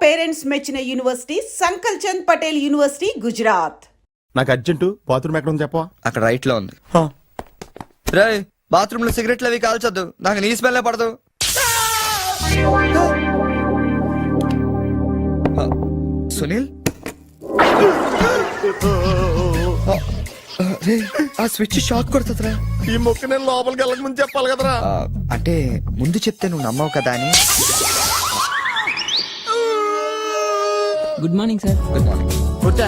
Parents మెచ్చిన university సంకల్ Chand Patel university Gujarat. నాకు urgent bathroom ఎక్కడ ఉంది చెప్పవా? అక్కడ రైట్ లో ఉంది. రే బాత్రూమ్ లో సిగరెట్లు అవి కాల్చొద్దు, నాకు నీ స్మెల్ పడదు. సునీల్ ఆ స్విచ్ షాక్ కొడుతుందిరా. ఈ మొక్క నేను లోపలికి వెళ్ళక ముందు చెప్పాలి కదరా. అంటే ముందు చెప్తే నువ్వు నమ్మవు కదా అని. Good morning sir. Good morning. కూర్చో.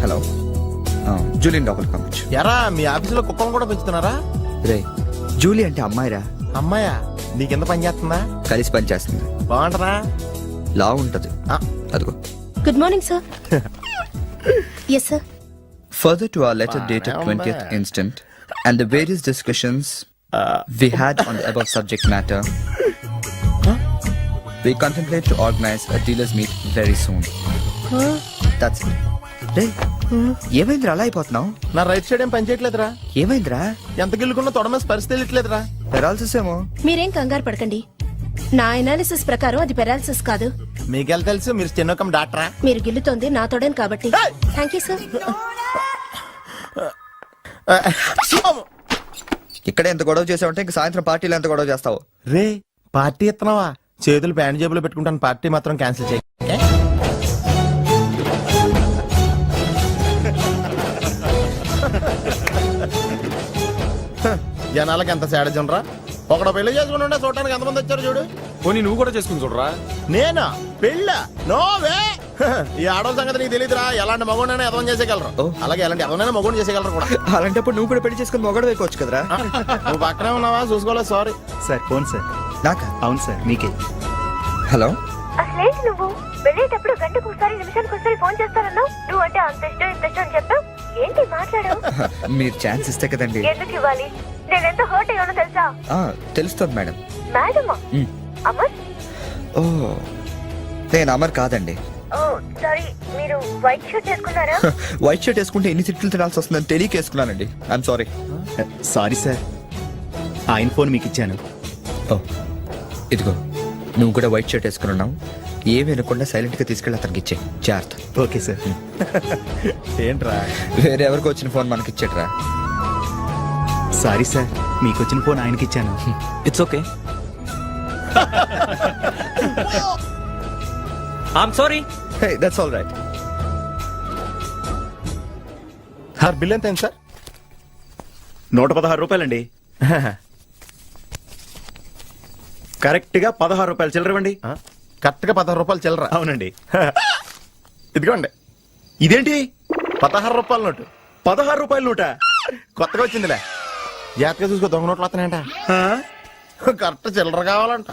హలో, జూలియన్ లోపలికి పంపించు. ఎరా మీ ఆఫీసులో కుక్కను కూడా పెంచుతున్నారా? రే జూలీ అంటే అమ్మాయిరా. అమ్మాయా? నీ కింద పని చేస్తుందా? కలిసి పని చేస్తుంది. బాగుంటరా? లా ఉంటది. అదిగో. Good morning, sir. Yes, sir. Further to our letter dated 20th instant and the various discussions we had on the above subject matter, we contemplate to organize a dealers meet very soon. That's it. Hey, ఏమైందిరా అలా అయిపోతున్నావు? నా right side ఏం పని చేయట్లేదురా. ఏమైందిరా? ఎంత గిల్లుకున్నా తొడమే స్పర్శ తెలియట్లేదురా. Paralysis ఏమో. మీరేం కంగారు పడకండి. నా ఎనాలిసిస్ ప్రకారం అది పెరాలసిస్ కాదు. మీకెళ్ళ తెలుసు, మీరు చిన్నకం డాక్టరా. మీరు గిల్లుతోంది నా తోడని కాబట్టి. Thank you sir. ఇక్కడ ఎంత గొడవ చేసావంటే ఇంక సాయంత్రం పార్టీలో ఎంత గొడవ చేస్తావు? రే పార్టీ ఇస్తున్నావా? చేతులు ప్యాంట్ జేబులో పెట్టుకుంటాను, పార్టీ మాత్రం క్యాన్సిల్ చేయి. జనాలకి ఎంత సేడజం రా. ఒకడు పెళ్లి చేసుకుంటుంటే చూడటానికి ఎంతమంది వచ్చారు చూడు. పోనీ నువ్వు కూడా చేసుకుని చూడరా. నేనా పెళ్ళ? నోవే. ఈ ఆడవాళ్ళ సంగతి నీకు తెలియదురా. ఎలాంటి మగోడైనా ఎదవం చేసేయగలరు, అలాగే ఎలాంటి ఎదవనైనా మగోడు చేసేయగలరు కూడా. అలాంటప్పుడు నువ్వు కూడా పెళ్లి చేసుకుని మొగడు వేయవచ్చు కదరా. నువ్వు పక్కనే ఉన్నావా? చూసుకోలేదు. Sorry sir. Phone sir. నాకా? అవును సార్, మీకే. హలో. అసలేంటి నువ్వు వెళ్ళేటప్పుడు గంటకు ఒకసారి నిమిషానికి ఒకసారి ఫోన్ చేస్తానన్నావు. నువ్వు అంటే అంత ఇష్టం ఇంత ఇష్టం అని చెప్తావు. ఏంటి మాట్లాడు? మీరు ఛాన్స్ ఇస్తే కదండి. ఎందుకు ఇవ్వాలి? నేనెంత హర్ట్ అయ్యానో తెలుసా? తెలుస్తుంది మేడం. మేడమా? అమర్? ఓ నేను అమర్ కాదండి. ఓ సారీ, మీరు వైట్ షర్ట్ వేసుకున్నారా? వైట్ షర్ట్ వేసుకుంటే ఎన్ని తిట్లు తినాల్సి వస్తుందని తెలియక వేసుకున్నానండి. I'm sorry. సారీ సార్, ఆయన ఫోన్ మీకు ఇచ్చాను. ఓ ఇదిగో, నువ్వు కూడా వైట్ షర్ట్ వేసుకుని ఉన్నావు. ఏమి వినకుండా సైలెంట్ గా తీసుకెళ్ళి అతనికి ఇచ్చే. జాగ్రత్త. Okay sir. ఏంట్రా? వేరే ఎవరికి వచ్చిన ఫోన్ మనకి ఇచ్చేట్రా. సారీ సార్, మీకు వచ్చిన ఫోన్ ఆయనకి ఇచ్చాను. It's okay. I'm sorry. Hey that's all right. Sir bill ఎంత అయింది సార్? 116 రూపాయలండి. కరెక్ట్ గా 16 రూపాయలు చిల్లరవండి. కరెక్ట్ గా 16 రూపాయలు చిల్లరా? అవునండి. ఇదిగోండి. ఇదేంటి? 16 రూపాయల నోటు. 16 రూపాయల నోట? కొత్తగా వచ్చిందిలే. జాగ్రత్తగా చూసుకో, దొంగ నోట్లు వస్తున్నాయంట. కరెక్ట్ చిల్లర కావాలంట.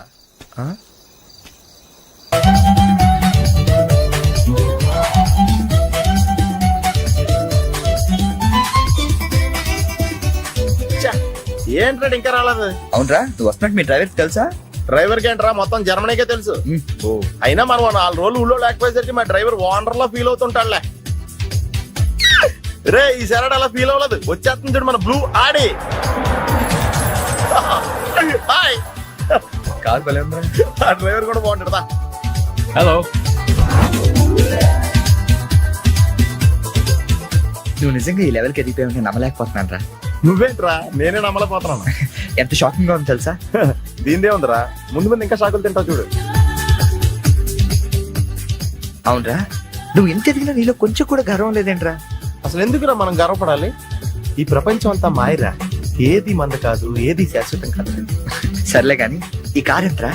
ఏంట్రా ఇంకా రాలేదు? అవునరా, నువ్వు వస్తున్నట్టు మీ డ్రైవర్ తెలుసా? డ్రైవర్ కి ఏంట్రా, మొత్తం జర్మనీకే తెలుసు. అయినా మనం 4 రోజులు ఊళ్ళో లేకపోయేసరికి మా డ్రైవర్ ఓనర్ లో ఫీల్ అవుతుంటాడులే. రే ఈ సరడ్ అలా ఫీల్ అవ్వలేదు. వచ్చేస్తుంది చూడు మన బ్లూ ఆడి. హాయ్. కాదు భలే ఉందిరా. ఆ డ్రైవర్ కూడా బాగుంటాడుదా. హలో. నువ్వు నిజంగా ఈ లెవెల్కి ఎదిగిపోయావు, నేను నమ్మలేకపోతున్నాను రా. నువ్వేంట్రా, నేనే నమ్మలేకపోతున్నాను. ఎంత షాకింగ్ గా ఉంది తెలుసా? దీనిదే ఉందిరా, ముందు ముందు ఇంకా షాకులు తింటావు చూడు. అవునరా, నువ్వు ఎంత ఎదిగినా నీలో కొంచెం కూడా గర్వం లేదేంట్రా? అసలు ఎందుకురా మనం గర్వపడాలి? ఈ ప్రపంచం అంతా మాయరా. ఏది మంద కాదు, ఏది శాశ్వతం కాదు. సర్లే గాని ఈ కార్ ఎంతరా?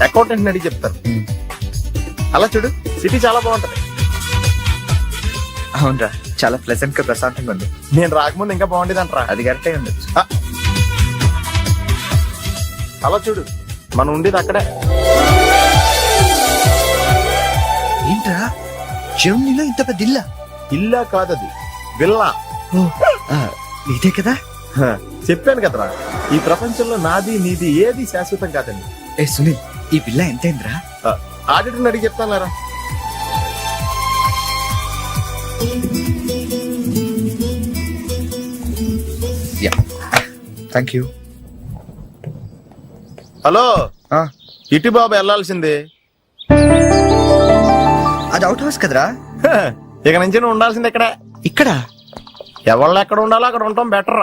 అకౌంటెంట్ అడిగి చెప్తారు. అలా చూడు, సిటీ చాలా బాగుంటది. అవునరా, చాలా ప్లెజెంట్ గా ప్రశాంతంగా ఉంది. నేను రాకముందు ఇంకా బాగుండేదంటరా. అది కరెక్టే ఉండొచ్చు. అలా చూడు, మనం ఉండేది అక్కడే. ఏంట్రా, జర్మనీలో ఇంత పెద్ద ఇల్లా? ఇల్లా కాదది, విల్లా. ఇదే కదా? చెప్పాను కదరా, ఈ ప్రపంచంలో నాది నీది ఏది శాశ్వతం కాదండి. ఏ సునీల్, ఈ పిల్ల ఎంతైందిరా? ఆడిటర్ అడిగి చెప్తాను. Thank you. హలో ఇటు బాబు వెళ్ళాల్సింది. అది అవుట్ హౌస్ కదరా. హ, ఇక నుంచి నువ్వు ఉండాల్సింది ఇక్కడే. ఇక్కడ ఎవళ్ళు ఎక్కడ ఉండాలో అక్కడ ఉండటం బెటర్.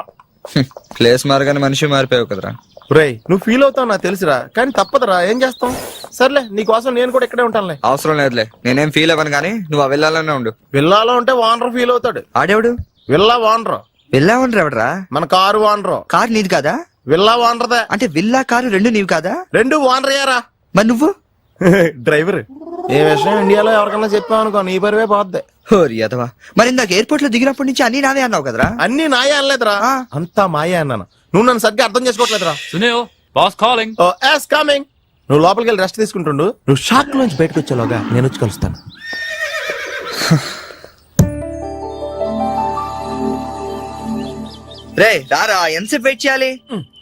ప్లేస్ మారగానే మనిషి మారిపోయావు కదరా. రేయ్ నువ్వు ఫీల్ అవుతావు నాకు తెలుసురా, కానీ తప్పదురా, ఏం చేస్తాం. సర్లే నీకోసం నేను కూడా ఇక్కడే ఉంటానులే. అవసరం లేదులే, నేనేం ఫీల్ అవ్వను కానీ నువ్వు ఆ విల్లాలోనే ఉండు. విల్లాలో ఉంటే వానర్ ఫీల్ అవుతాడు. ఆడేవుడు విల్లా వానరు వెళ్ళావంటారు ఎవడరా? మన కారు వానరు. కారు నీది కాదా? విల్లా వానరదే. అంటే విల్లా కారు రెండు నీవి కాదా? రెండు వానర్ అయ్యారా. మరి నువ్వు డ్రైవర్. ఏ విషయం ఇండియాలో ఎవరికన్నా చెప్పావనుకో నీ పరివే పోద్ది. హోరి అదవా. మరి ఇందాక ఎయిర్పోర్ట్ లో దిగినప్పటి నుంచి అన్ని నావే అన్నావు కదరా. అన్ని నాయే అనలేదురా, ఆ. అంతా మాయే అన్నాను. నువ్వు నన్ను సరిగ్గా అర్థం చేసుకోవట్లేదురా. Sunil boss calling. Oh yes coming. నువ్వు లోపలికి వెళ్ళి రెస్ట్ తీసుకుంటుండు. నువ్వు షాక్ నుంచి బయటకు వచ్చేలోగా నేను వచ్చి కలుస్తాను. రే రారా, ఎంతసేపు వెయిట్ చేయాలి?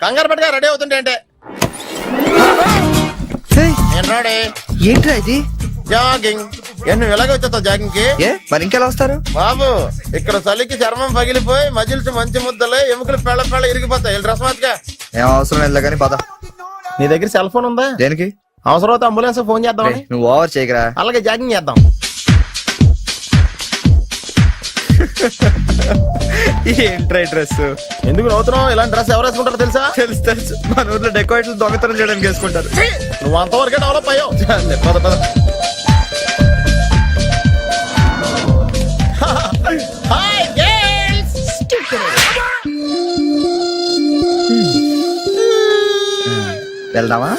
కంగారు పట్టుగా రెడీ అవుతుంటే అంటే ఏయ్, నేను రెడీ. ఏంట్రా ఇది? జాగింగ్. నువ్వు ఎలాగ వచ్చేస్తావు జాగింగ్ కి? ఏ మరి ఇంకెలా వస్తారు? బాబు ఇక్కడ చలికి చర్మం పగిలిపోయి మజిల్స్ మంచి ముద్దలే ఎముకలు పెళ్ళ పెళ్ళ ఇరిగిపోతాయి. డ్రెస్ మార్చుగా. ఏం అవసరం లేదు కానీ పద. నీ దగ్గర సెల్ ఫోన్ ఉందా? దేనికి? అవసరం అయితే అంబులెన్స్ ఫోన్ చేద్దామని. నువ్వు ఓవర్ చేయకరా. అలాగే జాగింగ్ చేద్దాం. ఏంట్రా డ్రెస్? ఎందుకు నవ్వుతున్నావు? ఇలాంటి డ్రెస్ ఎవరు వేసుకుంటారో తెలుసా? తెలుసు తెలుసు, మన ఊర్లో డెకోరేట్లు దొంగతనం చేయడానికి వేసుకుంటారు. నువ్వు అంతవరకే డెవలప్ అయ్యావు. పద పద. Hi girls. వెళ్దామా?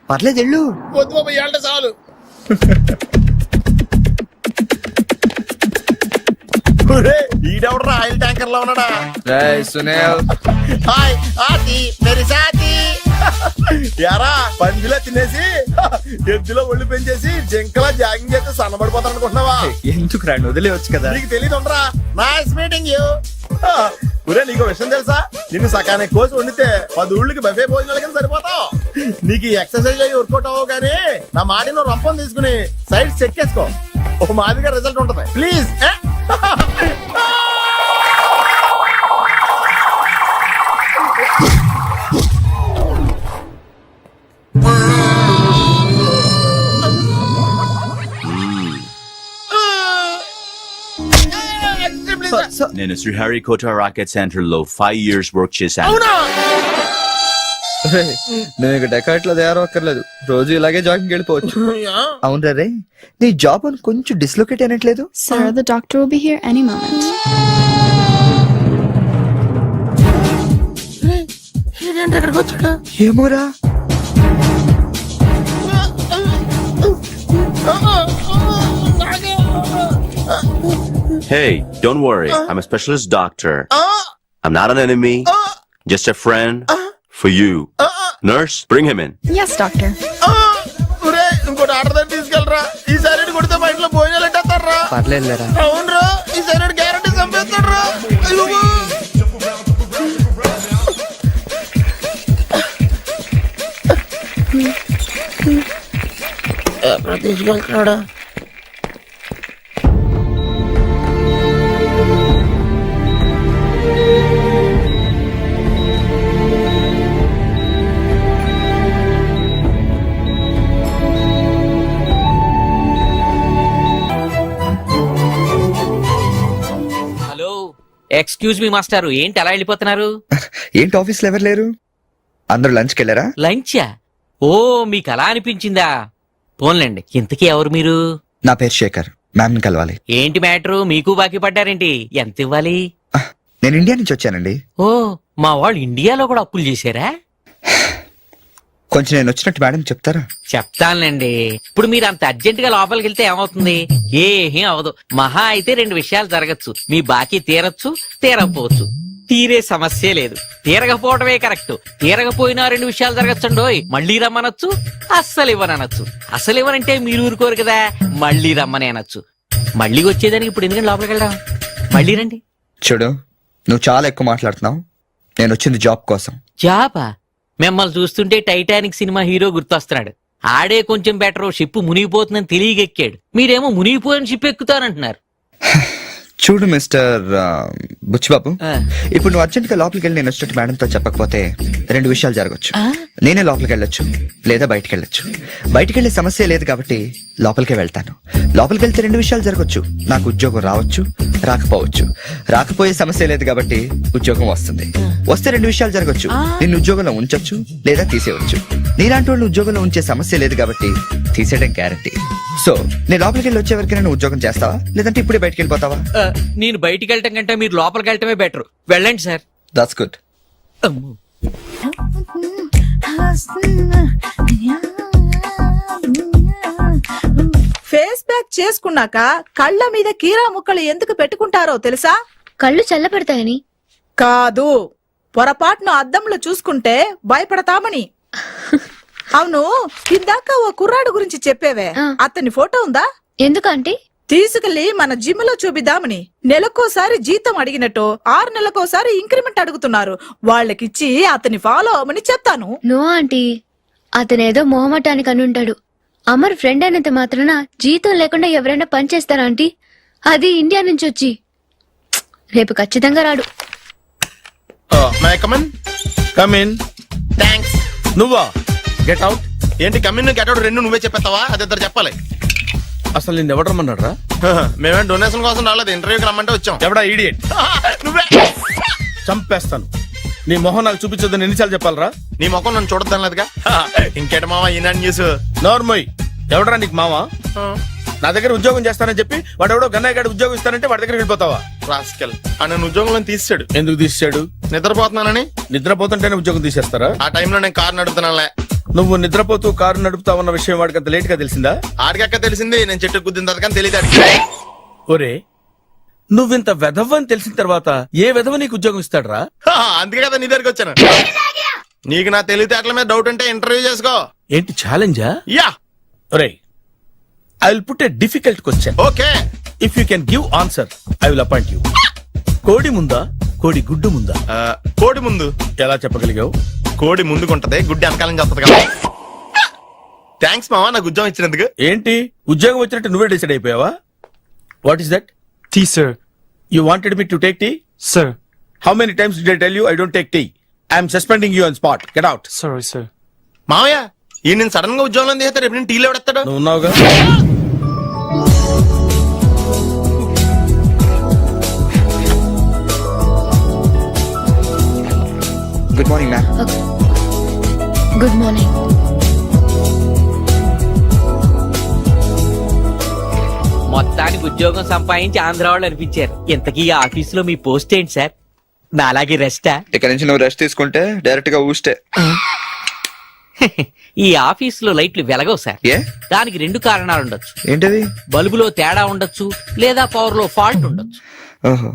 పర్లేదు వెళ్ళు. వద్దు బాబు ఇవాళ చాలు. ఈడెవడరా ఆయిల్ ట్యాంకర్ లో ఉన్నాడా? సునీల్ హాయ్ ఆతి మేరీ సాతి. యారా పందిలా తినేసి ఎద్దులో ఒళ్ళు పెంచేసి జింకలా జాగింగ్ చేస్తే సన్నబడిపోతాను అనుకుంటున్నావా? ఎందుకు రాండి, వదిలేవచ్చు కదా. నీకు తెలియదు ఉండరా. Nice meeting you. ఒరే నీకు విషయం తెలుసా? నిన్ను సకానికి కోసి వండితే 10 ఊళ్ళకి బఫే భోజనాలు కింద సరిపోతావు. నీకు ఈ ఎక్సర్సైజ్ అయ్యి వర్కౌట్ అవ్వవు కానీ నా మాట నువ్వు రంపం తీసుకుని సైడ్ చెక్ చేసుకో. ఒక మాదిరిగా రిజల్ట్ ఉంటది. ప్లీజ్. నేను శ్రీహరికోట రాకెట్ సెంటర్ లో 5 years వర్క్ చేశాను. అవునా? నేను ఇక డెకాట్ లో తయారవక్కర్లేదు, రోజు ఇలాగే జాగింగ్ వెళ్ళిపోవచ్చు. అవును రే, నీ జాబ్ అని కొంచెం dislocate అయినట్లేదు? Sir, the doctor will be here any moment. ఏమోరా. Hey, don't worry. I'm a specialist doctor. I'm not an enemy. Just a friend for you. Nurse, bring him in. Yes, doctor. ఒరే ఇంకోటి order దగ్గర తీసుకెళ్ళరా. ఈ side కొడితే మా ఇంట్లో భోజనాలు ఎట్టేస్తారా? పర్లేదురా. అవునరా, ఈ సైడ్ గ్యారంటీ చంపేస్తాడరా. తీసుకెళ్తున్నాడా? హలో, ఎక్స్క్యూజ్ మీ మాస్టారు, ఏంటి అలా వెళ్ళిపోతున్నారు? ఏంటి ఆఫీస్ లో ఎవరు లేరు? అందరూ లంచ్కి వెళ్ళారా? లంచా? ఓ మీకు అలా అనిపించిందా? పోన్లేండి, ఇంతకీ ఎవరు మీరు? నా పేరు శేఖర్, మ్యామ్ ని కలవాలి. ఏంటి మ్యాటరు, మీకు బాకీ పడ్డారేంటి? ఎంత ఇవ్వాలి? నేను ఇండియా నుంచి వచ్చానండి. ఓ, మా వాళ్ళు ఇండియాలో కూడా అప్పులు చేశారా? కొంచెం నేను వచ్చినట్టు మేడం చెప్తారా? చెప్తానులేండి. ఇప్పుడు మీరు అంత అర్జెంట్ గా లోపలికి వెళ్తే ఏమవుతుంది? ఏమీ అవదు. మహా అయితే 2 విషయాలు జరగచ్చు. మీ బాకీ తీరచ్చు, తీరకపోవచ్చు. తీరే సమస్య లేదు, తీరకపోవడమే కరెక్ట్. తీరకపోయినా 2 విషయాలు జరగచ్చండోయ్. మళ్ళీ రమ్మనొచ్చు, అస్సలు ఇవ్వనొచ్చు. అసలు ఇవ్వనంటే మీరు ఊరుకోరు కదా, మళ్ళీ రమ్మని అనొచ్చు. మళ్ళీ వచ్చేదానికి ఇప్పుడు ఎందుకంటే లోపలికి వెళ్దాం. మళ్ళీ రండి. చూడు, నువ్వు చాలా ఎక్కువ మాట్లాడుతున్నావు. నేను వచ్చింది జాబ్ కోసం. జాబా? మిమ్మల్ని చూస్తుంటే టైటానిక్ సినిమా హీరో గుర్తొస్తున్నాడు. ఆడే కొంచెం బెటర్, షిప్ మునిగిపోతుందని తెలియగెక్కాడు. మీరేమో మునిగిపోయిన షిప్ ఎక్కుతానంటున్నారు. చూడు మిస్టర్ బుచ్చిబాబు, ఆ. ఇప్పుడు నువ్వు అర్జెంట్ గా లోపలికి వెళ్ళి నేను వచ్చినట్టు మేడంతో చెప్పకపోతే రెండు విషయాలు జరగచ్చు. నేనే లోపలికి వెళ్ళొచ్చు, లేదా బయటికి వెళ్ళొచ్చు. బయటికి వెళ్ళే సమస్య లేదు కాబట్టి లోపలికే వెళ్తాను. లోపలికి వెళ్తే రెండు విషయాలు జరగచ్చు. నాకు ఉద్యోగం రావచ్చు, రాకపోవచ్చు. రాకపోయే సమస్య లేదు కాబట్టి ఉద్యోగం వస్తుంది. వస్తే రెండు విషయాలు జరగచ్చు. నిన్ను ఉద్యోగంలో ఉంచొచ్చు, లేదా తీసేయవచ్చు. నీలాంటి వాళ్ళు ఉద్యోగంలో ఉంచే సమస్య లేదు కాబట్టి తీసేయడం గ్యారంటీ. సో నేను లోపలికి వెళ్ళి వచ్చే వరకు నేను ఉద్యోగం చేస్తావా, లేదంటే ఇప్పుడే బయటికి వెళ్ళిపోతావా? నేను బయటికి వెళ్ళటం కంటే మీరు లోపలికి వెళ్ళటమే బెటర్. వెళ్ళండి sir. That's good. Face pack చేసుకున్నాక కళ్ళ మీద కీరా ముక్కలు ఎందుకు పెట్టుకుంటారో తెలుసా? కళ్ళు చల్లబడతాయని. కాదు, పొరపాటును అద్దంలో చూసుకుంటే భయపడతామని. అవును, ఇందాక ఓ కుర్రాడు గురించి చెప్పేవే, ఆ. అతని ఫోటో ఉందా? ఎందుకంటే తీసుకెళ్లి మన జిమ్ లో చూపిద్దామని. నెలకోసారి జీతం అడిగినట్టు 6 నెలకోసారి ఇంక్రిమెంట్ అడుగుతున్నారు. వాళ్ళకిచ్చి అతని ఫాలో అవ్వమని చెప్తాను. నో ఆంటీ, అతనేదో మొహమాటానికి అనుంటాడు. అమర్ ఫ్రెండ్ అయినంత మాత్రాన జీతం లేకుండా ఎవరైనా పనిచేస్తారా ఆంటీ? అది ఇండియా నుంచి వచ్చి. రేపు ఖచ్చితంగా రాడు. My come on. కమిన్. థ్యాంక్స్. నువ్వా? Get out. ఏంటి కమిన్ గెట్ అవుట్ రెండు నువ్వే చెప్పేస్తావా? అది ఇద్దరు చెప్పాలి. అసలు నిన్ను ఎవడు రమ్మన్నాడు రా? మేమేం డొనేషన్ కోసం రాలేదు, ఇంటర్వ్యూకి రమ్మంటే వచ్చాం. ఎవడా ఈడియట్? నువ్వే. చంపేస్తాను. నీ మొహం నాకు చూపించొద్దని ఎన్నిసార్లు చెప్పాలరా? నీ ముఖం నన్ను చూడద్దాం లేదుగా. ఇంకేట మావా ఈనాడు న్యూస్. నోర్మోయ్. ఎవడరా నీకు మావా? నా దగ్గర ఉద్యోగం చేస్తానని చెప్పి వాడు ఎవడో గన్నయ్య గారి ఉద్యోగం ఇస్తానంటే వాడి దగ్గర వెళ్ళిపోతావా? రాస్కెల్. ఆ నన్ను ఉద్యోగంలో తీసాడు. ఎందుకు తీసాడు? నిద్రపోతున్నానని. నిద్రపోతుంటేనే ఉద్యోగం తీసేస్తారా? ఆ టైంలో నేను కారు నడుపుతున్నానులే. నువ్వు నిద్రపోతూ కారు నడుపుతావన్న విషయం వాడికి అంత లేట్ గా తెలిసిందా? ఆడికక్క తెలిసింది, నేను చెట్టు గుద్దిన తర్వాత కానీ తెలియదు. ఒరే, నువ్వింత వెధవని తెలిసిన తర్వాత ఏ వెధవ నీకు ఉద్యోగం ఇస్తాడరా? అందుకే కదా నీ దగ్గరికి వచ్చాను. నీకు నా తెలివితేటల మీద డౌట్ ఉంటే ఇంటర్వ్యూ చేసుకో. ఏంటి ఛాలెంజా? యా. ఒరే, I will put a difficult question. Okay. If you can give answer I will appoint you. కోడి ముందా, కోడి గుడ్డు ముందా? కోడి ముందు. ఎలా చెప్పగలిగావు? కోడి ముందుకుంటది, గుడ్డి వెనకాలం చేస్తుంది కదా. థ్యాంక్స్ మావా నాకు ఉద్యోగం ఇచ్చినందుకు. ఏంటి ఉద్యోగం వచ్చినట్టు నువ్వే డిసైడ్ అయిపోయావా? What is that? Tea, sir. You wanted me to take tea? Sir. How many times did I tell you I don't take tea? I am suspending you on spot. Get out. Sorry, sir. మావయ్య ఈ నేను sudden గా ఉద్యోగంలో తీస్తే రేపు నేను టీలో ఎవడెత్తాడు? నువ్వు ఉన్నావుగా. Good morning ma'am. Good morning. మొత్తానికి ఉద్యోగం సంపాదించి ఆంధ్ర వాళ్ళు అనిపించారు. ఇంతకీ ఈ ఆఫీసులో మీ పోస్ట్ ఏంటి సార్? నాలాగే రెస్టా? ఇక్కడ నుంచి నువ్వు రెస్ట్ తీసుకుంటే డైరెక్ట్ గా ఊస్తే. ఈ ఆఫీసులో లైట్లు వెలగవు సార్. ఏ? దానికి 2 కారణాలు ఉండొచ్చు. ఏంటది? బల్బులో తేడా ఉండొచ్చు, లేదా పవర్ లో ఫాల్ట్ ఉండొచ్చు. ఓహో,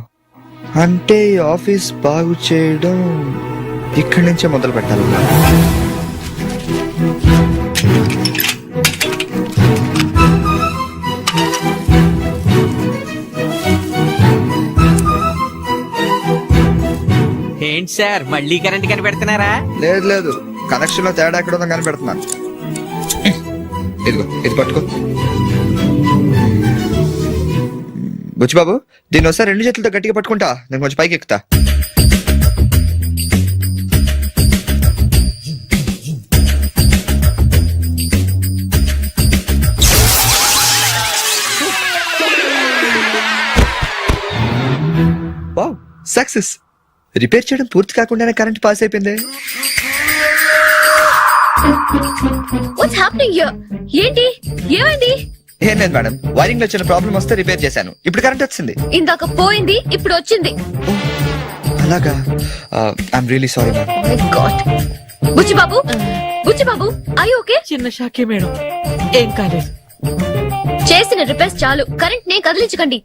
అంటే ఈ ఆఫీస్ బాగు చేయడం ఇక్కడి నుంచే మొదలు పెట్టాలి. ఏంటి సార్ మళ్ళీ కరెంట్ కనిపెడుతున్నారా? లేదు లేదు, కనెక్షన్ లో తేడా ఎక్కడ ఉందో కనిపెడుతున్నాను. ఇదిగో ఇది పట్టుకో. బుచ్చిబాబు, దీన్ని ఒకసారి 2 చేతులతో గట్టిగా పట్టుకుంటా, నేను కొంచెం పైకి ఎక్కుతా. Wow, success. రిపేర్ చేయడం పూర్తి కాకుండానే కరెంట్ పాస్ అయిపోయింది. What's happening here? ఏంటి ఏమైంది? ఏం లేదు మేడం, వైరింగ్ లో చిన్న ప్రాబ్లం వస్తే రిపేర్ చేశాను. ఇప్పుడు కరెంట్ వచ్చింది. ఇందాక పోయింది, ఇప్పుడు వచ్చింది. అలాగా? I'm really sorry madam. My God. Buchibabu, Buchibabu, I okay? చిన్న షాకే మేడం, ఏం కాలేదు. చేసిన రిపేర్స్ చాలు, కరెంట్ నే కదిలించకండి.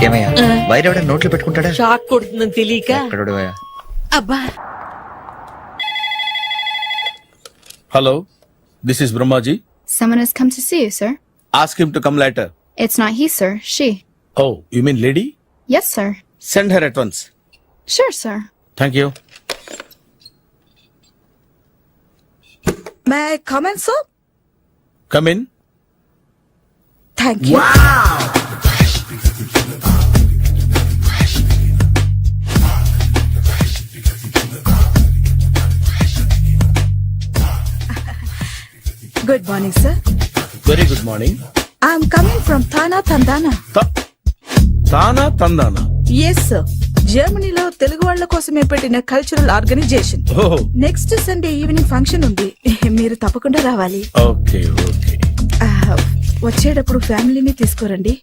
ఏమయ్యా, వైర్ ఎవడైనా నోట్లో పెట్టుకుంటాడా? షాక్ కొడుతుందని తెలియక. ఎక్కడోడవయ్యా? అబ్బా. Hello, this is Brahmaji. Someone has come to see you, sir. Ask him to come later. It's not he, sir. She. Oh, you mean lady? Yes, sir. Send her at once. Sure, sir. Thank you. May I come in, sir? Come in. Thank you. Good morning sir. Very good morning. I'm coming from TANA తందానా. తానా తందానా. Yes sir, జర్మనీలో తెలుగు వాళ్ళ కోసమే పెట్టిన cultural organisation. ఓహో, next Sunday evening function ఉంది, మీరు తప్పకుండా రావాలి. Okay okay. వచ్చేటప్పుడు ఫ్యామిలీని తీసుకురండి.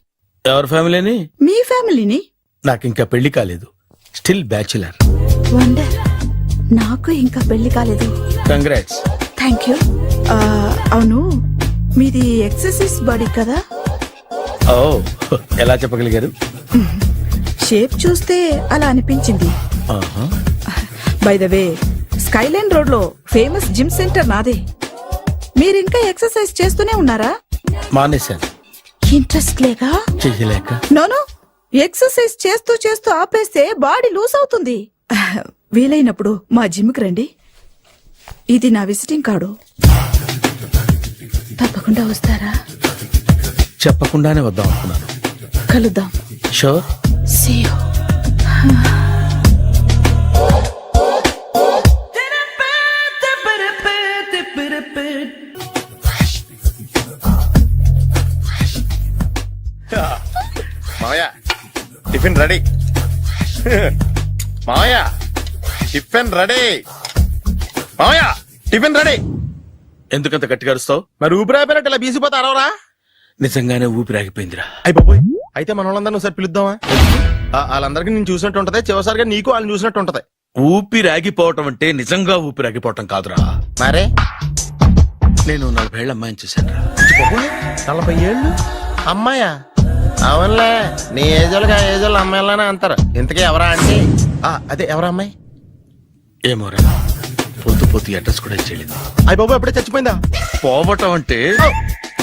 ఎవరి ఫ్యామిలీని? మీ ఫ్యామిలీని. నాకు ఇంకా పెళ్లి కాలేదు, స్టిల్ బ్యాచులర్. వండర్, నాకు ఇంకా పెళ్లి కాలేదు. కంగ్రాట్స్. Thank you. అవును, మీది ఎక్సర్సైజ్ బాడీ కదా? ఓ, ఎలా చెప్పగలిగారు? షేప్ చూస్తే అలా అనిపించింది. ఆహా. By the way, Skyline road లో ఫేమస్ జిమ్ సెంటర్ నాదే. మీరు ఇంకా ఎక్సర్సైజ్ చేస్తూనే ఉన్నారా? మానేశాను, ఇంట్రెస్ట్ లేక? చెయ్యలేక. నోను, ఎక్సర్సైజ్ చేస్తూ చేస్తూ ఆపేస్తే బాడీ లూజ్ అవుతుంది. వీలైనప్పుడు మా జిమ్కి రండి. ఇది నా విజిటింగ్ కార్డు. తప్పకుండా వస్తారా? చెప్పకుండానే వద్దాం అనుకున్నాను. కలుద్దాం. షూర్. See you. మావయ్య టిఫిన్ రెడీ. మావయ్య టిఫిన్ రెడీ. మావయ్య టిఫిన్ రెడీ. ఎందుకంత గట్టిగా అరుస్తావు? మరి ఊపిరి అయిపోయినట్టు ఇలా బీసిపోతే అరవరా? నిజంగానే ఊపిరాగిపోయిందిరా. అయిపోయి అయితే మన వాళ్ళందరినీ ఒకసారి పిలుద్దామా? వాళ్ళందరికీ నేను చూసినట్టు ఉంటది, చివరిసారిగా నీకు వాళ్ళని చూసినట్టు ఉంటది. ఊపిరాగిపోవటం అంటే నిజంగా ఊపిరాగిపోవటం కాదురా. మరే నేను 40 ఏళ్ల అమ్మాయిని చూశాను రా. 40 ఏళ్ళు అమ్మాయా? అవునులే, నీ ఏజోళ్ళకి ఆ ఏజోళ్ళు అమ్మాయిలానే అంటారు. ఇంతకీ ఎవరా అంటే? అదే ఎవరా అమ్మాయి? ఏమోరా, పొద్దు పొద్దు అడ్రస్ కూడా చెల్లింది. అయ్యి బాబు ఎప్పుడే చచ్చిపోయిందా? పోవటం అంటే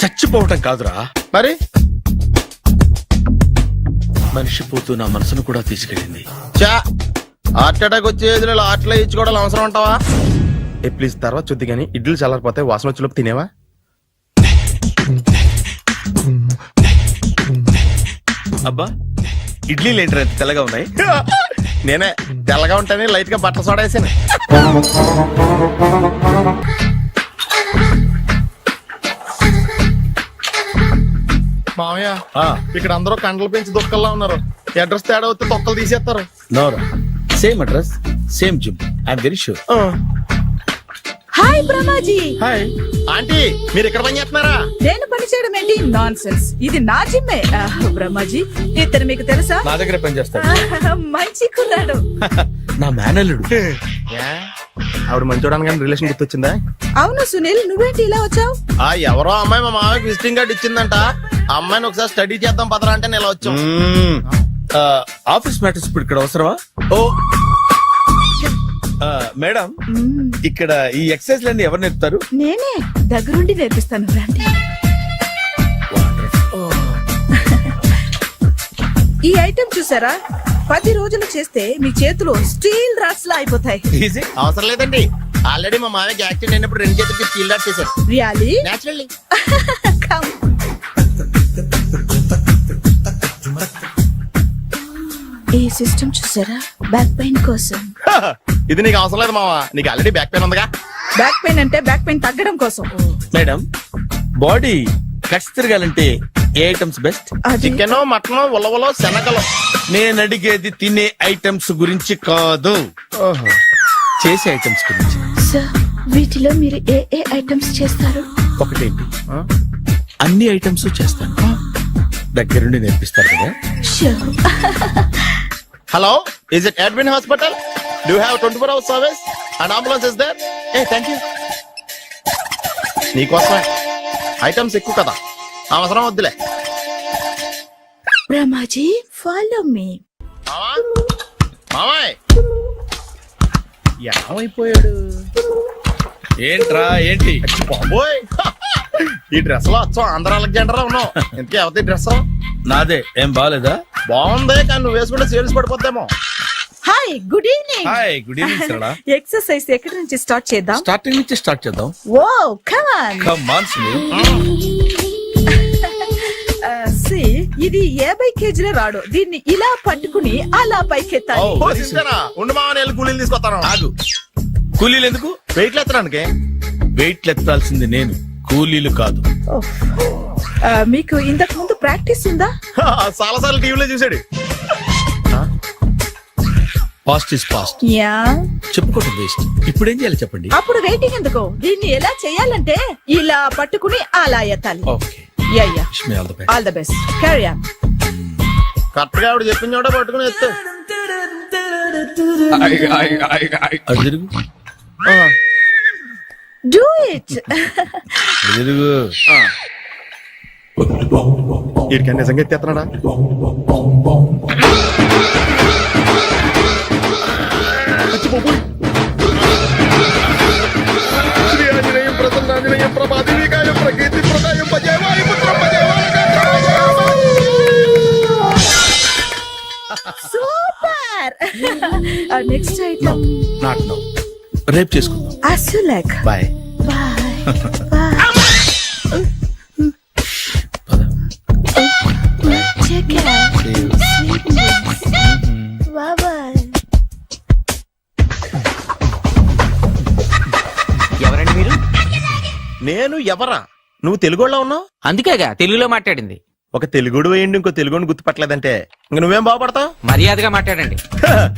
చచ్చిపోవటం కాదురా, మరి మనిషి పోతూ నా మనసును కూడా తీసుకెళ్ళింది. చా, హార్ట్ అటాక్ వచ్చే ఏజ్లో హార్ట్లో ఇచ్చుకోవడం అవసరం ఉంటావా? ప్లీజ్ తర్వాత చూద్ది కానీ ఇడ్లీలు చల్లారిపోతే వాసన వచ్చేలోపు తినేవా? అబ్బా, ఇడ్లీలు ఏంటంటే తెల్లగా ఉన్నాయి? నేనే తెల్లగా ఉంటానే లైట్ గా బట్టలు సోడా వేసాను. మామయ్య, ఇక్కడ అందరూ కండలు పెంచి దుక్కల్లా ఉన్నారు. అడ్రస్ తేడా వస్తే తొక్కలు తీసేస్తారు. నోరా, same address, same gym. I'm very sure. Hi Brahmaji. Hi aunty, మీరు ఇక్కడ పని చేస్తున్నారా? నేను పని చేయడం ఏంటి? Nonsense. ఇది నా జిమ్మే. బ్రహ్మాజీ, ఇతను మీకు తెలుసా? నా దగ్గర పని చేస్తాడు. మంచి కుర్రాడు. నా మేనల్లుడు. ఆవిడ మంచి చూడడానికి రిలేషన్ గుర్తొచ్చిందా? అవును సునీల్, నువ్వేంటి ఇలా వచ్చావు? ఎవరో అమ్మాయి మా మామయ్యకి విజిటింగ్ కార్డు ఇచ్చిందంట. ఆ అమ్మాయిని ఒకసారి స్టడీ చేద్దాం పదరా అంటే నేను ఇలా వచ్చాం. ఆఫీస్ మ్యాటర్స్ ఇప్పుడు ఇక్కడ అవసరమా? ఓ మేడం, ఇక్కడ ఈ ఎక్సర్సైజ్ లన్నీ ఎవరు నేర్పుతారు? నేనే దగ్గరుండి నేర్పిస్తాను, రండి. ఈ ఐటెం చూసారా? 10 రోజులు చేస్తే మీ చేతులు స్టీల్ రాట్స్ లా అయిపోతాయి. ఈజీ. అవసరం లేదండి, ఆల్రెడీ మా మామయ్యకి యాక్సిడెంట్ అయినప్పుడు 2 చేతులకి స్టీల్ డాట్ చేశారు. రియల్లీ? నేచురల్లీ. ఈ సిస్టమ్ చూసారా? బ్యాక్ పెయిన్ కోసం. ఇది నీకు అవసరం లేదు మావా, నీకు ఆల్రెడీ బ్యాక్ పెయిన్ ఉందిగా. బ్యాక్ పెయిన్ అంటే బ్యాక్ పెయిన్ తగ్గడం కోసం. మేడం, బాడీ కట్స్ తిరగాలంటే ఏ ఐటమ్స్ బెస్ట్? అది చికెన్, మటన్, ఉలవలో, శనగలు. నేను అడిగేది తినే ఐటమ్స్ గురించి కాదు, చేసే ఐటమ్స్ గురించి. సార్, వీటిలో మీరు ఏ ఏ ఐటమ్స్ చేస్తారు? ఒకటేంటి, అన్ని ఐటమ్స్ చేస్తాను. దగ్గరుండి నేర్పిస్తారు కదా. Sure. Hello, is it admin hospital? Do have 24 hours service and ambulance is there? Thank you. నీకోసమే ఐటమ్స్ ఎక్కువ కదా, అవసరం వద్దులే. Brahmaji, follow me. మామాయ్ ఏమైపోయాడు? ఏంట్రా ఏంటి? బాబోయ్, ఈ డ్రెస్ లో వచ్చాం ఆంధ్ర అలెగ్జాండర్ లో ఉన్నావు. ఇంతకీ ఎవరి డ్రెస్? నాదే. ఏం బాగాలేదా? బాగుంది, కానీ నువ్వు వేసుకుంటే సేల్స్ పడిపోద్దేమో. Hi, good evening. Hi, good evening Sarala. Exercise ఎక్కడి నుంచి స్టార్ట్ చేద్దాం? స్టార్టింగ్ నుంచి స్టార్ట్ చేద్దాం. Oh, come on. Come on Sunil. See, ఇది 50 కేజీల రాడు. దీన్ని ఇలా పట్టుకుని అలా పైకెత్తాలి. ఓ, సింతేనా? ఉండు మామ, నేను కూలీలు తీసుకొస్తాను. ఆగు. కూలీలు ఎందుకు? వెయిట్ ఎత్తడానికి. వెయిట్ లెత్తాల్సింది నేను, కూలీలు కాదు. మీకు ఇంతకు ముందు ప్రాక్టీస్ ఉందా? చాలా సార్లు టీవీలో చూసాడు. Past is past, yeah. చెప్పుకోవటం వేస్ట్. ఇప్పుడు ఏం చేయాలి చెప్పండి. అప్పుడు వెయిటింగ్ ఎందుకు? దీన్ని ఎలా చేయాలంటే ఇలా పట్టుకుని అలా ఎత్తాలి. Okay, yeah yeah. Wish me all the best. All the best. Carry on. Correct గా ఆవిడ చెప్పిన చోట పట్టుకుని ఎత్తు. అటు తిరుగు, డూ ఇట్. అటు తిరుగు. వీడికి నిజంగా ఎత్తేస్తున్నాడా? శ్రీ ఆంజనేయం ప్రసన్నాంజనేయం ప్రభాదేవికాయం ప్రకీర్తి ప్రదాయం భజేవాయు పుత్రం super. Next item not now, రేపు చేసుకుందాం. as you like. Bye. Check it out. Bye bye. ఎవరండి మీరు? నేను ఎవరా? నువ్వు తెలుగులో ఉన్నావు. అందుకేగా తెలుగులో మాట్లాడింది. ఒక తెలుగుడు వేయండి, ఇంకో తెలుగుని గుర్తుపట్టలేదంటే ఇంక నువ్వేం బాగుపడతావు? మర్యాదగా మాట్లాడండి.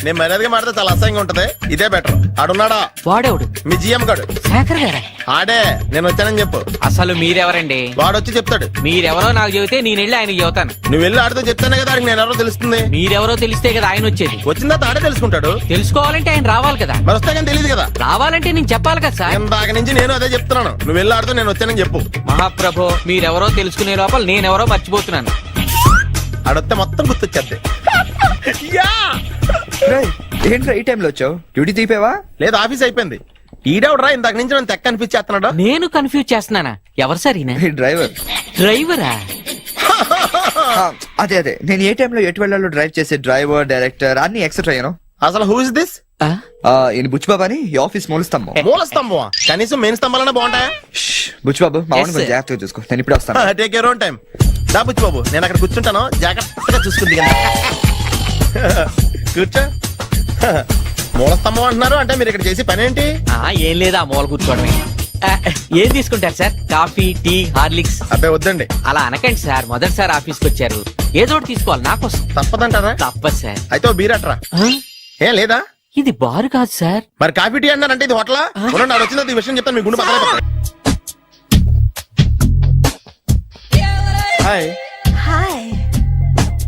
నేను మర్యాదగా మాడితే చాలా అసహ్యంగా ఉంటది. ఇదే బెటర్. ఆడున్నాడా? వాడేవుడు? మీ జిఎం గాడు. శేఖర్ గారా? ఆడే. నేను వచ్చానని చెప్పు. అసలు మీరెవరండి? వాడు వచ్చి చెప్తాడు. మీరెవరో నాకు చెబితే నేను వెళ్ళి ఆయనకి చెబుతాను. నువ్వు వెళ్ళి ఆడితో చెప్తానే కదా ఆడికి నేను ఎవరో తెలుస్తుంది. మీరెవరో తెలిస్తే కదా ఆయన వచ్చేది. వచ్చిందా ఆడే తెలుసుకుంటాడు. తెలుసుకోవాలంటే ఆయన రావాలి కదా. మరి వస్తే కానీ తెలియదు కదా. రావాలంటే నేను చెప్పాలి కదా సార్. ఇందాక నుంచి నేను అదే చెప్తున్నాను. నువ్వు వెళ్ళి ఆడితో నేను వచ్చానని చెప్పు. మహాప్రభు, మీరెవరో తెలుసుకునే లోపల నేనెవరో మర్చిపోతున్నాను. ఆడొస్తే మొత్తం గుర్తొచ్చేద్ది. ఏంట్రా ఈ టైంలో వచ్చావు? డ్యూటీ తీపేవా? లేదు, ఆఫీస్ అయిపోయింది. ఈడెవడరా ఇందాక నుంచి నన్ను తెక్క అనిపించేస్తున్నాడు. నేను కన్ఫ్యూజ్ చేస్తున్నానా? ఎవరు సార్ ఈయన? డ్రైవర్. డ్రైవరా? అదే అదే, నేను ఏ టైంలో ఎటు వెళ్ళాలో డ్రైవ్ చేసే డ్రైవర్, డైరెక్టర్ అన్ని ఎక్సెట్రా యూనో. అసలు హూ ఇస్ దిస్? ఈయన బుచ్చిబాబు అని ఈ ఆఫీస్ మూల స్తంభం. మూల స్తంభం? కనీసం మెయిన్ స్తంభాలనే బాగుంటాయా? బుచ్చిబాబు మా Yes, కొంచెం sir. జాగ్రత్తగా చూసుకో, నేను ఇప్పుడు వస్తాను. Take your own time. దా బుచ్చి బాబు, నేను అక్కడ కూర్చుంటాను, జాగ్రత్తగా చూసుకుంది. కూర్చో. మూల స్తంభం అంటున్నారు అంటే మీరు ఇక్కడ చేసే పని ఏంటి? ఏం లేదా, మూల కూర్చోవడమే. ఏం తీసుకుంటారు సార్? Coffee, tea, Horlicks? అబ్బాయి వద్దండి. అలా అనకండి సార్, మొదటిసారి ఆఫీస్కి వచ్చారు. ఏదో ఒకటి తీసుకోవాలి నా కోసం. తప్పదంటారా? తప్పదు సార్. అయితే ఓ బీర్ అట్రా. ఏం లేదా? ఇది బారు కాదు సార్. మరి కాఫీ టీ అన్నారంటే ఇది హోటలా? ఉండండి, ఆడ వచ్చిందో ఈ విషయం చెప్తాను, మీ గుండె పక్కన. Hi. Hi.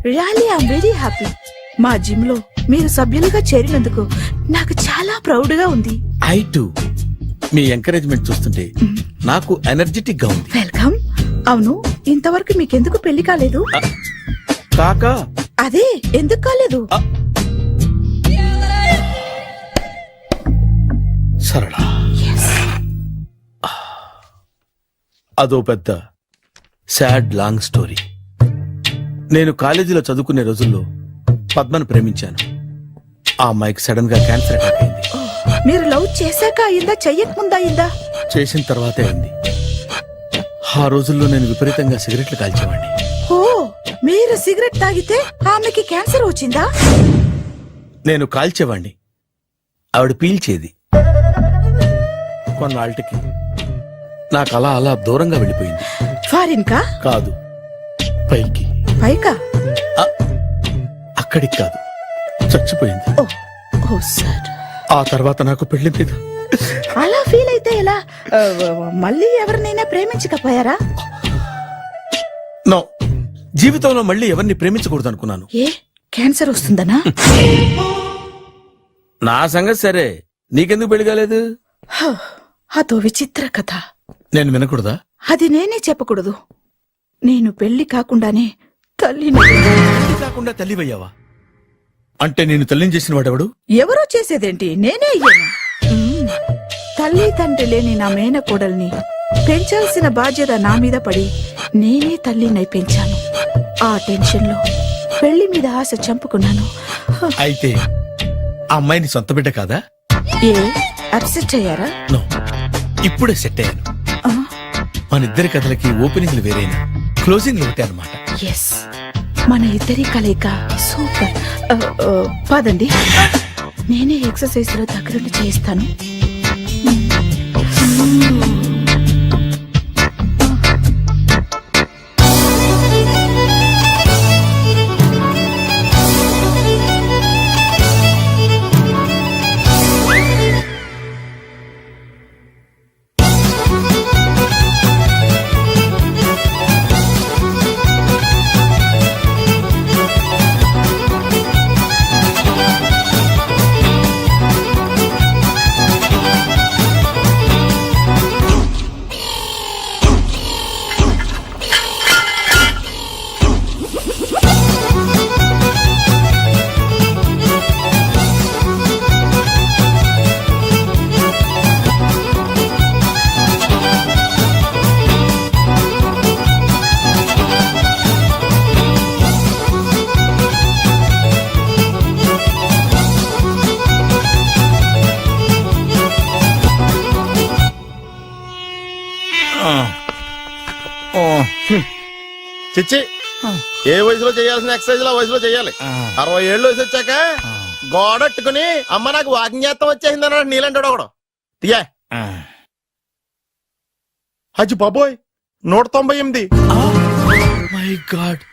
Really I'm very happy. మా జిమ్ లో మీరు సభ్యులుగా చేరినందుకు నాకు చాలా ప్రౌడ్ గా ఉంది. I to. మీ ఎంకరేజ్మెంట్ చూస్తుంటే నాకు ఎనర్జెటిక్ గా ఉంది. వెల్కమ్. అవును, ఇంతవరకు మీకెందుకు పెళ్లి కాలేదు? కాకా అదే ఎందుకు కాలేదు? సరళ, అదో పెద్ద సాడ్ లాంగ్ స్టోరీ. నేను కాలేజీలో చదువుకునే రోజుల్లో పద్మను ప్రేమించాను. ఆ అమ్మాయికి సడన్ గా క్యాన్సర్ అటాక్ అయింది. మీరు లవ్ చేశాక అయిందా, చెయ్యక ముందా అయిందా? చేసిన తర్వాతే అయింది. ఆ రోజుల్లో నేను విపరీతంగా సిగరెట్లు కాల్చేవాడిని. ఓ, మీరు సిగరెట్ తాగితే ఆమెకి క్యాన్సర్ వచ్చిందా? నేను కాల్చేవాణ్ణి, ఆవిడ పీల్చేది. కొన్నాళ్ళకి నాకు అలా అలా దూరంగా వెళ్ళిపోయింది. ఫారిన్ కా? కాదు, పైకి. పైకా? అక్కడికి కాదు, చచ్చిపోయింది. ఓ సార్. ఆ తర్వాత నాకు పెళ్లి మీద అలా ఫీల్ అయితే ఎలా? మళ్ళీ ఎవరినైనా ప్రేమించకపోయారా? నో, జీవితంలో మళ్ళీ ఎవరిని ప్రేమించకూడదు అనుకున్నాను. ఏ, క్యాన్సర్ వస్తుందనా? నా సంగతి సరే, నీకెందుకు పెళ్లి కాలేదు? అదో విచిత్ర కథ. నేను వినకూడదా? అది నేనే చెప్పకూడదు. నేను పెళ్లి కాకుండానే తల్లిని. పెళ్లి కాకుండా తల్లివయ్యావా? అంటే నేను తల్లిని చేసిన వాడెవడు? ఎవరో చేసేదేంటి, నేనే అయ్యాను. తల్లి తండ్రి లేని నా మేనకోడల్ని పెంచాల్సిన బాధ్యత నా మీద పడి నేనే తల్లినై పెంచాను. ఆ టెన్షన్ లో పెళ్లి మీద ఆశ చంపుకున్నాను. అయితే ఆ అమ్మాయిని సొంత బిడ్డ కాదా? ఏ, అప్సెట్ అయ్యారా? నో, ఇప్పుడే సెట్ అయ్యాను. మన ఇద్దరి కథలకి ఓపెనింగ్లు వేరైనా క్లోజింగ్లు ఒకటే అన్నమాట. ఎస్, మన ఇద్దరి కలయిక సూపర్. పదండి, నేనే ఎక్సర్సైజ్ లో దగ్గరుండి చేస్తాను. చిచ్చి, ఏ వయసులో చేయాల్సిన ఎక్సర్సైజ్ ఆ వయసులో చేయాలి. 60 ఏళ్ళు వయసు వచ్చాక గోడట్టుకుని అమ్మ నాకు వాకింగ్ చేస్తాం వచ్చేసింది అన్నాడు నీలంటాడు ఒకడు. తీయా అచ్చి బాబోయ్, 198. My God,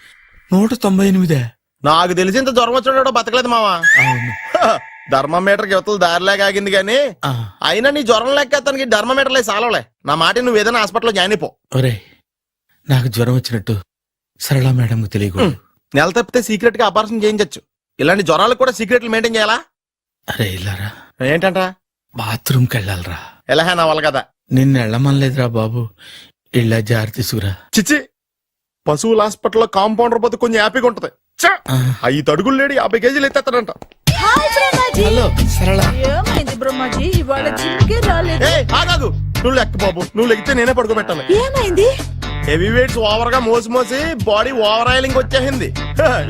198. నాకు తెలిసి ఇంత జ్వరం వచ్చాడో బతకలేదు మావా. ధర్మమీటర్ యువతలు దారిలాగా ఆగింది గాని అయినా నీ జ్వరం లెక్క అతనికి ధర్మమీటర్లే సాలవలే. నా మాట నువ్వు ఏదైనా హాస్పిటల్లో జాయిన్ అయిపో. ఒరే, నాకు జ్వరం వచ్చినట్టు సరళ మేడం తెలియకూడదు. నెల తప్పితే సీక్రెట్ గా ఆపరేషన్ చేయించచ్చు. ఇలాంటి జ్వరాలకు కూడా సీక్రెట్లు మెయింటైన్ చేయాలా? అరే ఇల్లారా, ఏంటంట? బాత్రూమ్కి వెళ్ళాలరా. ఎలా నా వాళ్ళ కదా. నిన్ను వెళ్ళమనలేదురా బాబు, ఇళ్ళ జారి తీసుకురా. చిచ్చి, పశువుల హాస్పిటల్లో కాంపౌండర్ పోతే కొంచెం హ్యాపీగా ఉంటది. 5 అడుగులు లేడి 50 కేజీలు ఎత్తేస్తాడంట. హలో సరళ. ఏమైంది బ్రహ్మాజీ, ఇవాళ జిమ్కే రాలేదు? ఆగాదు, నువ్వు లెక్క బాబు. నువ్వు లెక్కితే నేనే పడుకోబెట్టాలి. ఏమైంది? హెవీ వెయిట్స్ ఓవర్ గా మోసి బాడీ ఓవర్ ఆయిలింగ్ వచ్చేసింది.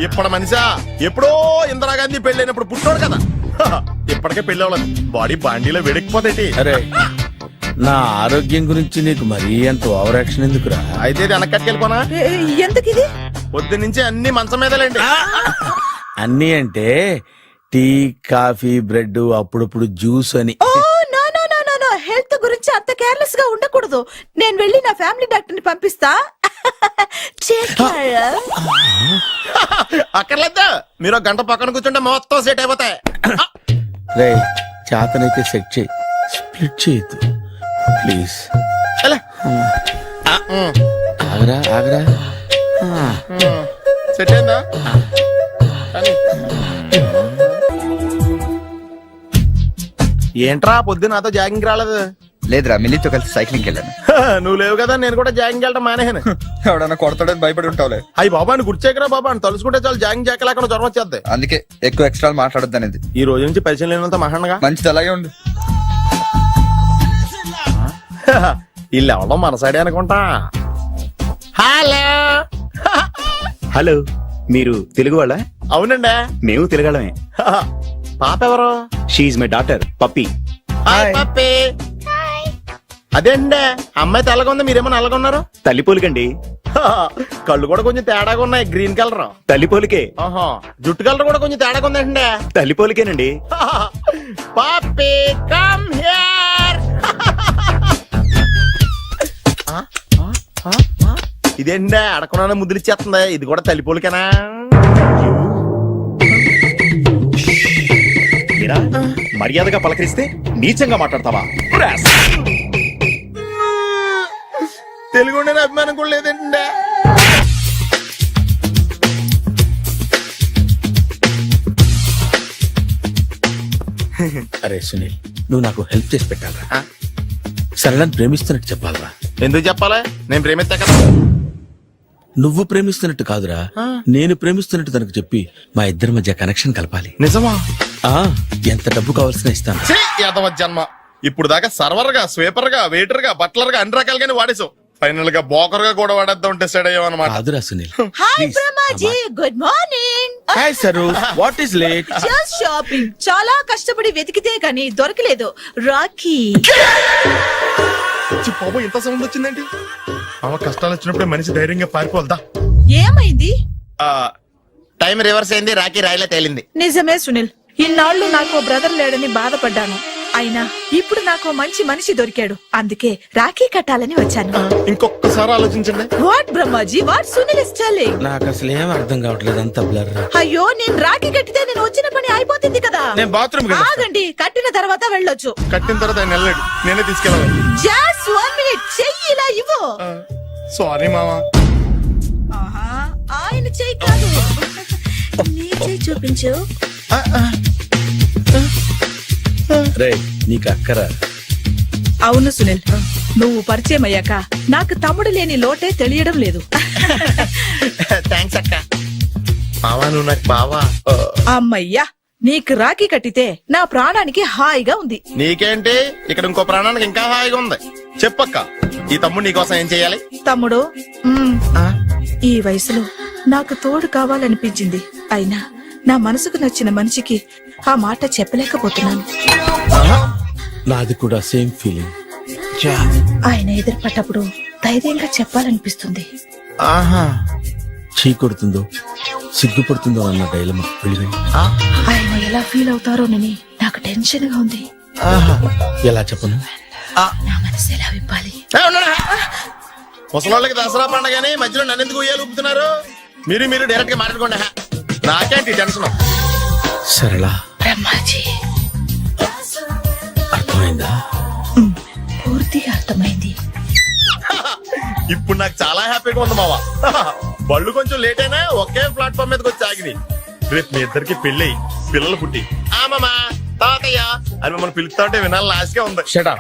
ఇప్పుడు మనిషా ఎప్పుడో ఇందిరాగాంధీ పెళ్ళైనప్పుడు పుట్టాడు కదా, ఇప్పటికే పెళ్లి అవ్వలేదు. బాడీ బాండీలో వెడికిపోతేటి. అరే, నా ఆరోగ్యం గురించి నీకు మరీ అంత ఓవర్ యాక్షన్ ఎందుకురా? అయితే ఇది వెనకట్టుకెళ్ళిపోనా? ఎందుకు ఇది? పొద్దు నుంచి అన్ని మంచం మీదలేండి. అన్నీ అంటే టీ, కాఫీ, బ్రెడ్, అప్పుడప్పుడు జ్యూస్ అని. Oh no no no no no, health గురించి అంత కేర్లెస్ గా ఉండకూడదు. నేను వెళ్ళి నా ఫ్యామిలీ డాక్టర్ ని పంపిస్తా. అక్కర్లేదు, మీరు 1 గంట పక్కన కూర్చుంటే మొత్తం సెట్ అయిపోతాయి. రే, చేతనైతే సెట్ చేయి, స్ప్లిట్ చేయొద్దు ప్లీజ్. ఆగరా ఆగరా. సెట్ అయిందా? ఏంట్రా పొద్దు నాతో జాగింగ్ రాలేదు? లేదురా, మిల్లీతో కలిసి సైక్లింగ్ వెళ్ళాను. నువ్వు లేవు కదా, నేను కూడా జాగింగ్ వెళ్ళడం మానేహాను. ఎవడన్నా కొడతాడని భయపడి ఉంటావులే. అయ్యి బాబా అని గుర్చేకరా బాబా అని తలుసుకుంటే చాలు జాగింగ్ చేయలేకుండా జ్వరం వచ్చేద్ది. అందుకే ఎక్కువ ఎక్స్ట్రా మాట్లాడద్దు అనేది. ఈ రోజు నుంచి పరిచయం లేనంత మహాన్నగా. మంచిది, అలాగే ఉండు. వీళ్ళు ఎవడం మనసాడే అనుకుంటా. హలో హలో, మీరు తెలుగు వాళ్ళ? అవునండి, మేము తెలుగాళ్ళమే. పాప ఎవరు? She's my daughter Pappi. Hi Pappi. అదేండి, అమ్మాయి తెల్లగా ఉంది, మీరేమో నల్లగా ఉన్నారు. తల్లిపోలికండి. కళ్ళు కూడా కొంచెం తేడాగా ఉన్నాయి, గ్రీన్ కలర్. తల్లిపోలికే. జుట్టు కలర్ కూడా కొంచెం తేడాగా ఉందండి. తల్లిపోలికేనండి. పప్పి కమ్ హియర్. ఇదేంటి అడగకుండా ముద్దులు ఇచ్చేస్తుంది, ఇది కూడా తల్లిపోలికేనా? మీరా మర్యాదగా పలకరిస్తే నీచంగా మాట్లాడతావా? తెలుగు ఉండే అభిమానం కూడా లేదండి. అరే సునీల్, నువ్వు నాకు హెల్ప్ చేసి పెట్టాలరా. సరళని ప్రేమిస్తున్నట్టు చెప్పాలరా. ఎందుకు చెప్పాలి? నేను ప్రేమిస్తా కదా. నువ్వు ప్రేమిస్తున్నట్టు కాదురా, నేను ప్రేమిస్తున్నట్టు తనకు చెప్పి మా ఇద్దరి మధ్య కనెక్షన్ కలపాలి. నిజమా? ఎంత డబ్బు కావాల్సిన ఇస్తాను. యాదవ జన్మ, ఇప్పుడు దాకా సర్వర్ గా, స్వీపర్ గా, వెయిటర్ గా, బట్లర్ గా అన్ని రకాలుగానే వాడేసావు. ఫైనల్ గా బోకర్ గా కూడా వాడేద్దాం డిసైడ్ అయ్యామన్నమాట. కాదురా Sunil. Hi Brahmaji, good morning. Hi sir, what is late? Just shopping. చాలా కష్టపడి వెతికితే గానీ దొరకలేదు. రాఖీ. బాబు ఇంత సౌండ్ వచ్చిందేంటి? అవ కష్టాలు వచ్చినప్పుడు మనిషి ధైర్యంగా పారిపోవద్దా? ఏమైంది? టైం రివర్స్ అయింది, రాఖీ రాయిలా తేలింది. నిజమే సునీల్, ఇన్నాళ్ళు నాకు బ్రదర్ లేడని బాధపడ్డాను. అయినా ఇప్పుడు నాకు మంచి మనిషి దొరికాడు, అందుకే రాఖీ కట్టాలని వచ్చాను. ఇంకొకసారి ఆలోచించండి. What Brahmaji, what Sunil is telling? నాకు అసలు ఏం అర్థం కావట్లేదు, అంత బ్లర్. అయ్యో, నేను రాఖీ కట్టితే నేను వచ్చిన పని అయిపోతుంది కదా. నేను బాత్రూమ్ ఆగండి, కట్టిన తర్వాత వెళ్ళొచ్చు. కట్టిన తర్వాత ఆయన వెళ్ళాడు, నేనే తీసుకెళ్ళాలి. జస్ట్ 1 minute, చెయ్యి ఇలా ఇవ్వు. సారీ మామా. ఆహా, ఆయన చెయ్యి కాదు, నీ చెయ్యి చూపించు. రే నీకు అక్కరా? అవును సునీల్, నువ్వు పరిచయం అయ్యాక నాకు తమ్ముడు లేని లోటే తెలియడం లేదు. థ్యాంక్స్ అక్క. మావా నువ్వు నాకు బావా. అమ్మయ్యా, నీకు రాఖీ కట్టితే నా ప్రాణానికి హాయిగా ఉంది. నీకేంటి, ఇక్కడ ఇంకో ప్రాణానికి ఇంకా హాయిగా ఉంది. చెప్పక్క, ఈ తమ్ముడు నీకోసం ఏం చెయ్యాలి? తమ్ముడు, ఈ వయసులో నాకు తోడు కావాలనిపించింది. అయినా నా మనసుకు నచ్చిన మనిషికి ఆ మాట చెప్పలేకపోతున్నాను. నాది కూడా సేమ్ ఫీలింగ్. ఆయన ఎదురుపడ్డప్పుడు ధైర్యంగా చెప్పాలనిపిస్తుంది. ఆహా, చీ కొడుతుందో సిగ్గుపడుతుందో అన్న డైలమా. ఆయన ఎలా ఫీల్ అవుతారోనని నాకు టెన్షన్ గా ఉంది. ఎలా చెప్పను? నా మనసు ఎలా విప్పాలి? ముసలోళ్ళకి దసరా పండగని మధ్యలో నన్ను ఎందుకు ఉయ్యాలు ఊపుతున్నారు? మీరు డైరెక్ట్ గా మాట్లాడుకోండి. నాకేంటి టెన్షన్? సరళ, బ్రహ్మాజీ, అర్థమైందా? పూర్తిగా అర్థమైంది. ఇప్పుడు నాకు చాలా హ్యాపీగా ఉంది మావా. బళ్ళు కొంచెం లేట్ అయినా ఒకే ప్లాట్ఫామ్ మీదకి వచ్చి ఆగింది. రేపు మీ ఇద్దరికి పెళ్ళి పిల్లలు పుట్టి ఆమమ్మా తాతయ్య అని మమ్మల్ని పిలుస్తా ఉంటే వినాలి లాస్ట్ గా ఉంది. Shut up.